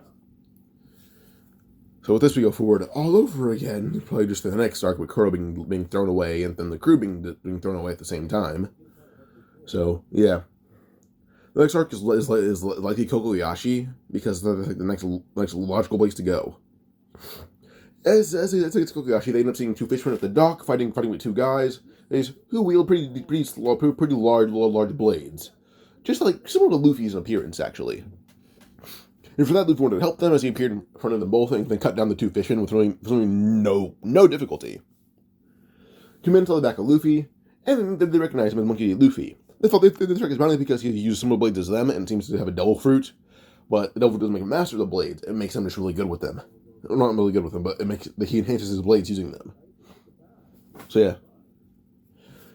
So with this, we go forward all over again. Probably just the next arc with Kuro being thrown away, and then the crew being thrown away at the same time. So, yeah. The next arc is likely Kokoyashi, because the next logical place to go. As it's Kokoyashi, they end up seeing two fishermen at the dock, fighting with two guys, who wield pretty large blades. Just like, similar to Luffy's appearance, actually. And for that, Luffy wanted to help them as he appeared in front of them both and then cut down the two fishermen with really no difficulty. Two men tell the back of Luffy, and then they recognize him as Monkey D. Luffy. They thought they struck his bounty because he used similar blades as them and seems to have a devil fruit, but the devil fruit doesn't make him master of the blades, it makes him just really good with them. Not really good with them, but he enhances his blades using them. So yeah.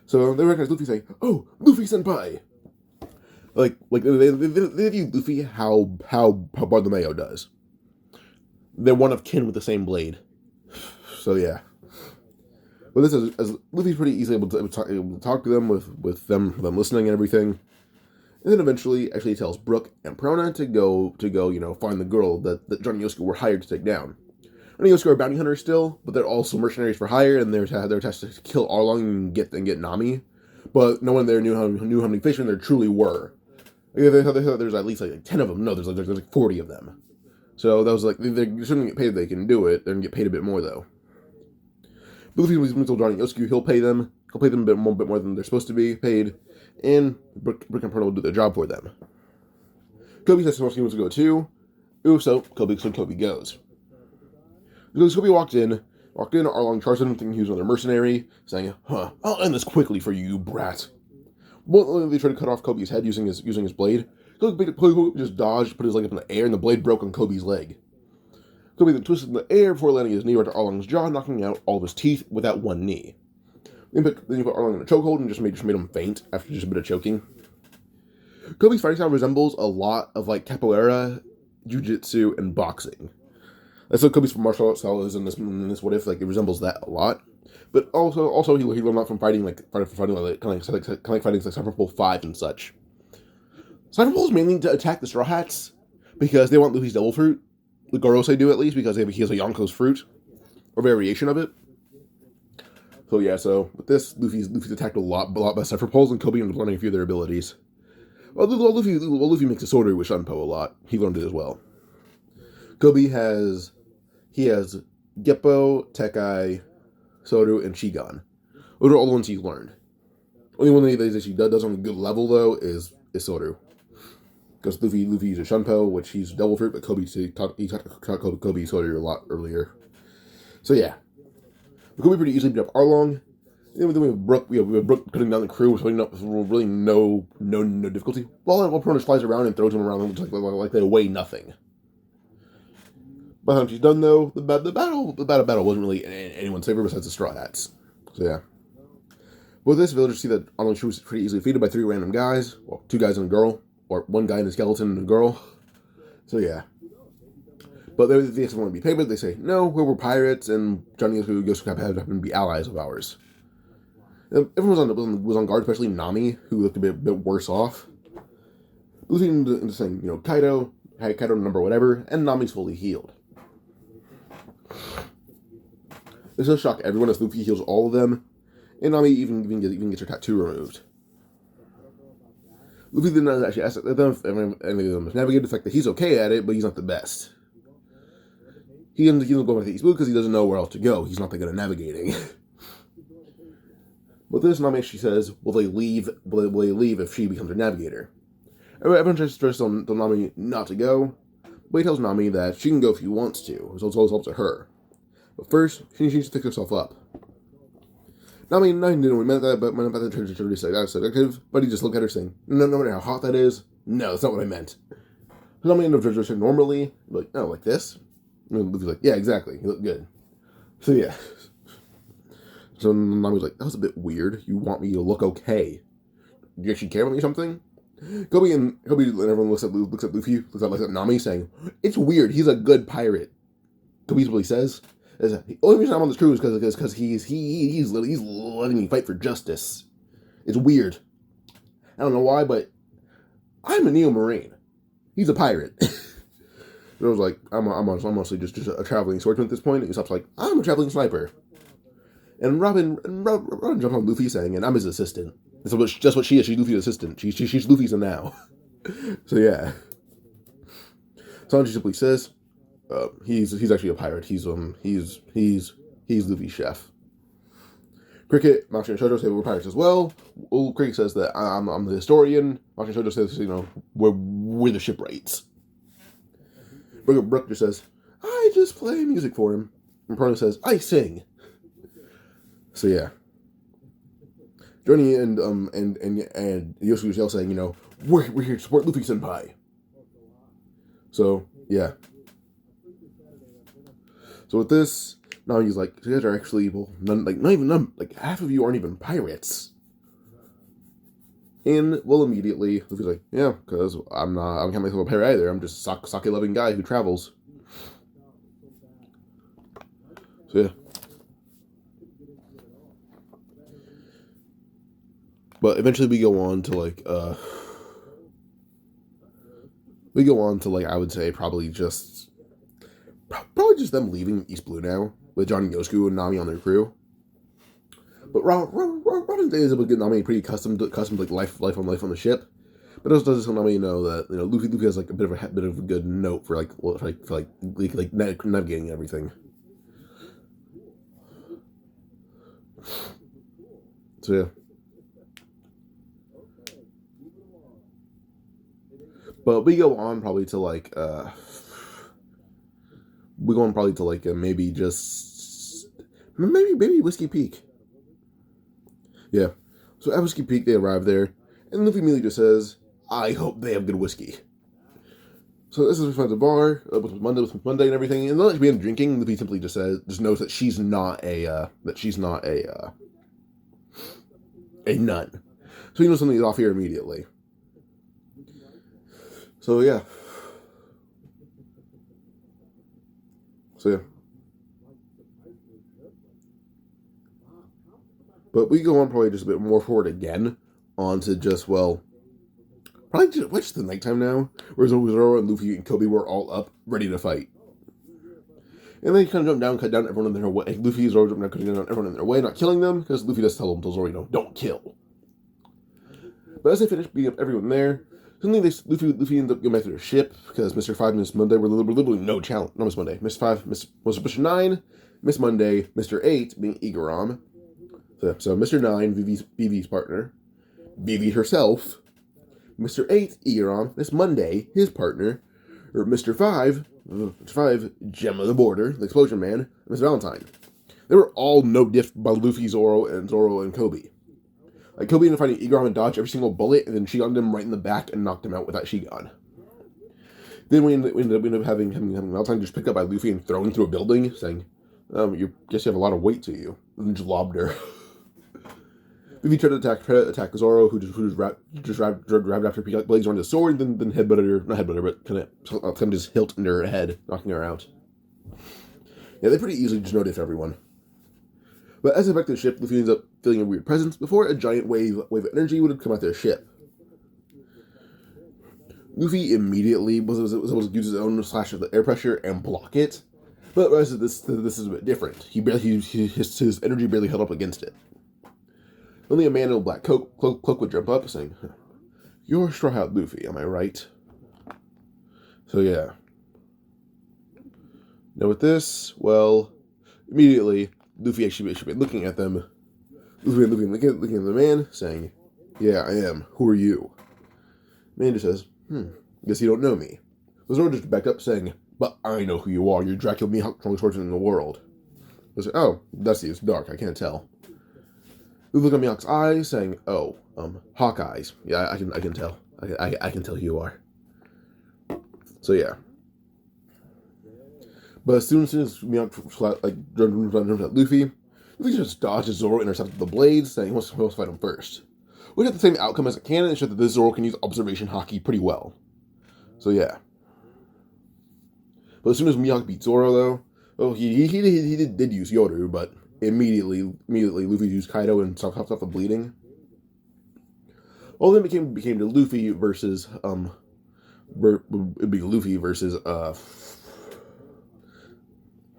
So they recognize Luffy saying, "Oh, Luffy Senpai!" Like they view Luffy how Bartolomeo does. They're one of kin with the same blade. So yeah. But this is as Luffy's pretty easily able to talk to them with them listening and everything. And then eventually actually tells Brook and Perona to go, find the girl that Johnny Yosuke were hired to take down. Johnny Yosuke are bounty hunters still, but they're also mercenaries for hire, and they're tasked to kill Arlong and get Nami. But no one there knew how many fishermen there truly were. They thought there's at least like 10 of them. No, there's like 40 of them. So that was like, they shouldn't get paid if they can do it. They're going to get paid a bit more, though. But Luffy was told Johnny Yosuke he'll pay them a bit more than they're supposed to be paid, and Brook and Perona will do their job for them. Koby says he wants to go too. So Koby goes. Because Koby walked in, Arlong charged him thinking he was another mercenary, saying, I'll end this quickly for you, brat. Well, they tried to cut off Koby's head using his blade. Koby just dodged, put his leg up in the air, and the blade broke on Koby's leg. Koby then twisted in the air before landing his knee right to Arlong's jaw, knocking out all of his teeth with that one knee. Then he put Arlong in a chokehold and just made him faint after just a bit of choking. Koby's fighting style resembles a lot of like capoeira, jiu-jitsu, and boxing. That's what Koby's martial arts style is in this What If. Like, it resembles that a lot. But also he learned that from fighting like fighting like Cypher Pole 5 and such. Cypher Pole is mainly to attack the Straw Hats because they want Luffy's devil fruit. The Gorosei do at least because he has a Yonko's fruit or variation of it. So yeah, with this, Luffy's attacked a lot by Cypher Poles, and Koby ended up learning a few of their abilities. Well, Luffy makes a sword with Shunpo a lot. He learned it as well. Koby has Geppo, Tekai, Soru, and Shigan. Those are all the ones he's learned. Only one that he does on a good level though is Soru. Because Luffy uses Shunpo, which he's devil fruit, but he taught Koby Soru a lot earlier. So yeah. Koby pretty easily beat up Arlong. Then we have Brook. We have Brook cutting down the crew with really no difficulty. While Perona flies around and throws them around like they weigh nothing. By the time she's done, though, the battle wasn't really in anyone's favor besides the Straw Hats. So yeah. With this, villagers see that Arlong was pretty easily defeated by 3 random guys. Well, 2 guys and a girl, or 1 guy and a skeleton and a girl. So yeah. But they want to be paid, but they say no. We're pirates, and Johnny and Yosuke happen to be allies of ours. Everyone was on guard, especially Nami, who looked a bit worse off. Luffy into saying, Kaido number whatever, and Nami's fully healed. This will shock everyone as Luffy heals all of them, and Nami even gets her tattoo removed. Luffy then actually asks them if any of them has navigated the fact that he's okay at it, but he's not the best. He doesn't go back to East Blue because he doesn't know where else to go. He's not that good at navigating. But this, Nami actually says, will they leave if she becomes their navigator? Everyone tries to tell Nami not to go, but he tells Nami that she can go if she wants to. It's always up to her. But first, she needs to pick herself up. Nami didn't really meant that, but meant that the seductive, but he just looked at her saying, no matter how hot that is, no, that's not what I meant. Nami ended up dressing normally, like, no, like this? And Luffy's like, yeah, exactly, you look good. So yeah. So Nami's like, that was a bit weird. You want me to look okay? Do you actually care about me or something? Koby and everyone looks at Luffy, looks at Nami, saying, it's weird, he's a good pirate. Koby simply says, the only reason I'm on this crew is because he's letting me fight for justice. It's weird. I don't know why, but I'm a Neo-Marine. He's a pirate. I was like, I'm mostly just a traveling swordsman at this point. And Usopp's like, I'm a traveling sniper. And Robin jumps on Luffy saying, and I'm his assistant. That's just what she is. She's Luffy's assistant. She's Luffy's now. So yeah. Sanji simply says, he's actually a pirate. He's Luffy's chef. Cricket, Machi, and Shoujo say we're pirates as well. Cricket says that I'm the historian. Machi and Shoujo says, we're the shipwrights. Brook just says, I just play music for him. And Perona says, I sing. So yeah. Johnny and Yosuke yell saying, we're here to support Luffy Senpai. So yeah. So with this, now he's like, you guys are actually none, half of you aren't even pirates. And immediately Luffy's like, yeah, because I can't myself a pirate either. I'm just a sake loving guy who travels. So yeah. But eventually we go on to I would say probably just them leaving East Blue now with Johnny Yosuke and Nami on their crew. But Robin's day is able to get Nami pretty accustomed to life on the ship. But it also does Nami know that Luffy has a bit of a good note for navigating everything. So yeah. But we go on probably to maybe Whiskey Peak. Yeah. So at Whiskey Peak they arrive there, and Luffy immediately just says, I hope they have good whiskey. So this is we find the bar with Monday and everything, and then we end drinking. Luffy simply just knows that she's not a nun. So he knows something is off here immediately. So yeah. But we go on probably just a bit more forward again onto just, probably just the nighttime now, where Zoro and Luffy and Koby were all up, ready to fight. And they kind of cut down everyone in their way. Luffy and Zoro jump down, cutting down everyone in their way, not killing them, because Luffy does tell them to Zoro, don't kill. But as they finish beating up everyone there, suddenly Luffy ends up going back to their ship, because Mr. 5 and Miss Monday were literally no challenge. Not Miss Monday. Miss 5, Mr. 9, Miss Monday, Mr. 8 being Igaram. So Mr. 9, Vivi's partner, Vivi herself, Mr. 8, Igaram, Miss Monday, his partner, or Mr. 5, Gem of the Border, the Explosion Man, Miss Valentine. They were all no diff by Luffy, Zoro, and Koby. Like, Koby ended up fighting Eager and dodged every single bullet, and then she got him right in the back and knocked him out with that Shigon. Then we ended up having Valentine just picked up by Luffy and thrown through a building, saying, you guess you have a lot of weight to you. And then just lobbed her. Luffy tried to attack Zoro, who just grabbed after blades around his sword, then headbutted her, not headbutted her, but kind of just hilt into her head, knocking her out. Yeah, they pretty easily just noticed everyone. But as they back to the ship, Luffy ends up feeling a weird presence before a giant wave of energy would have come out their ship. Luffy immediately was able to use his own slash of the air pressure and block it, but the rest of this is a bit different. His energy barely held up against it. Only a man in a black cloak would jump up, saying, "You're Straw Hat Luffy, am I right?" So yeah. Now with this, well, immediately Luffy actually should be looking at them. Luffy looking at the man, saying, "Yeah, I am. Who are you?" The man just says, "Guess you don't know me." Zoro just backed up, saying, "But I know who you are. You're Dracula Mihawk, strongest swordsman in the world." I said, "Oh, dusty. It's dark. I can't tell." Luffy looked at Mihawk's eyes, saying, "Oh, hawk eyes. Yeah, I can tell. I can tell who you are." So yeah. But as soon as Mihawk jumped at Luffy just dodges Zoro and intercepted the blades, saying he wants to fight him first. We got the same outcome as a canon, and showed that this Zoro can use observation hockey pretty well. So yeah. But as soon as Mihawk beat Zoro, though, well, he did use Yoru, but immediately Luffy used Kaido and stopped the bleeding. Well, then it became to Luffy versus it'd be Luffy versus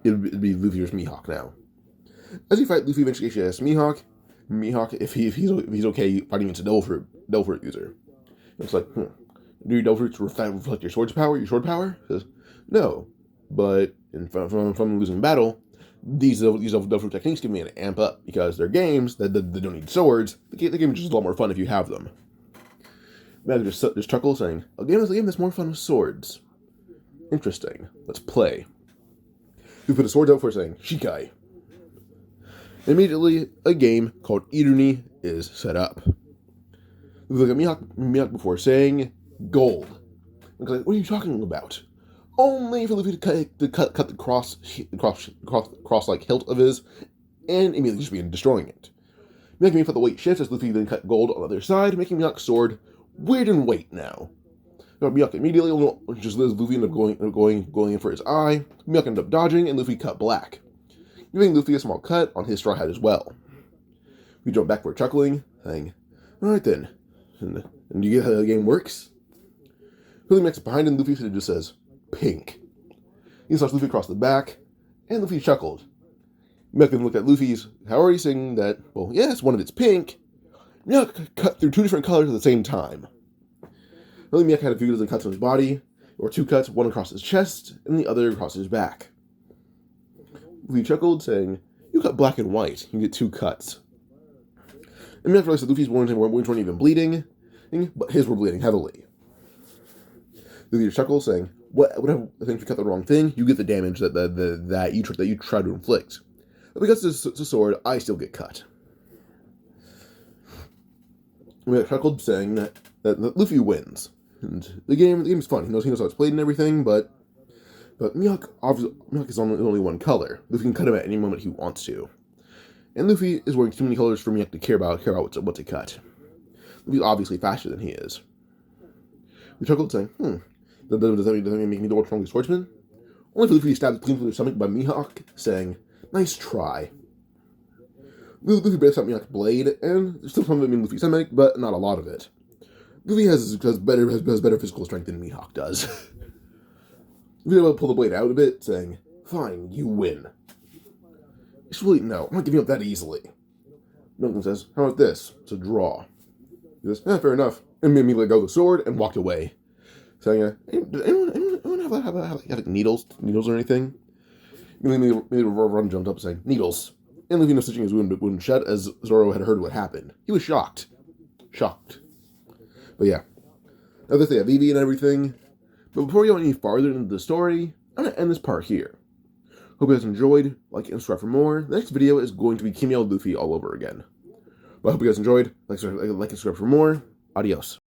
it'd be Luffy versus Mihawk now. As you fight, Luffy eventually asks Mihawk if he's okay fighting against a devil fruit user. It's like, do your devil fruits reflect your sword power? He says, no, but from losing battle, these devil fruit techniques give me an amp up because they're games that they don't need swords. The game is just a lot more fun if you have them. Man just chuckles, saying, "A game that's more fun with swords. Interesting. Let's play." We put the swords out for saying, "Shikai." Immediately, a game called Iruni is set up. We look at Mihawk before saying, "Gold." It's like, what are you talking about? Only for Luffy to cut the cross like hilt of his, and immediately just begin destroying it. Making me put the weight shifts as Luffy then cut gold on the other side, making Mihawk's sword weird in weight now. Mihawk immediately, just as Luffy ended up going in for his eye, Mihawk ended up dodging, and Luffy cut black, giving Luffy a small cut on his straw hat as well. We jump back for chuckling, saying, "Alright then, and do you get how the game works?" Luffy makes it behind him, Luffy just says, "Pink." He slaps Luffy across the back, and Luffy chuckled. Mihawk then looked at Luffy's, "How are you saying that?" "Well, yes, one of it's pink." Mihawk cut through two different colors at the same time. Only Mihawk had a few dozen cuts on his body, or two cuts, one across his chest, and the other across his back. Luffy chuckled, saying, "You cut black and white, you get two cuts." And Mihawk realized that Luffy's wounds weren't even bleeding, but his were bleeding heavily. Luffy chuckled, saying, "Whatever, I think if you cut the wrong thing, you get the damage that you try to inflict. But because it's a sword, I still get cut." Mihawk chuckled, saying that Luffy wins. And the game is fun. He knows how it's played and everything, but Mihawk is only one color. Luffy can cut him at any moment he wants to. And Luffy is wearing too many colors for Mihawk to care about what to cut. Luffy's obviously faster than he is. We chuckled, saying, does that make me the world's strongest swordsman? Only for Luffy to stab clean through the stomach by Mihawk, saying, "Nice try." Luffy breaks out Mihawk's blade, and there's still some of it in Luffy's stomach, but not a lot of it. Luffy has better physical strength than Mihawk does. Luffy able to pull the blade out a bit, saying, "Fine, you win." Actually, no, I'm not giving up that easily. Milton says, "How about this? It's a draw." He says, "Fair enough," and made me let go of the sword and walked away, saying, "Does anyone have needles or anything?" Immediately Ron jumped up, saying, "Needles." And Luffy was stitching his wound shut as Zoro had heard what happened. He was shocked. But yeah, now that they have Vivi and everything, but before we go any farther into the story, I'm going to end this part here. Hope you guys enjoyed. Like and subscribe for more. The next video is going to be Kimio Luffy all over again. But I hope you guys enjoyed. Like and subscribe for more. Adios.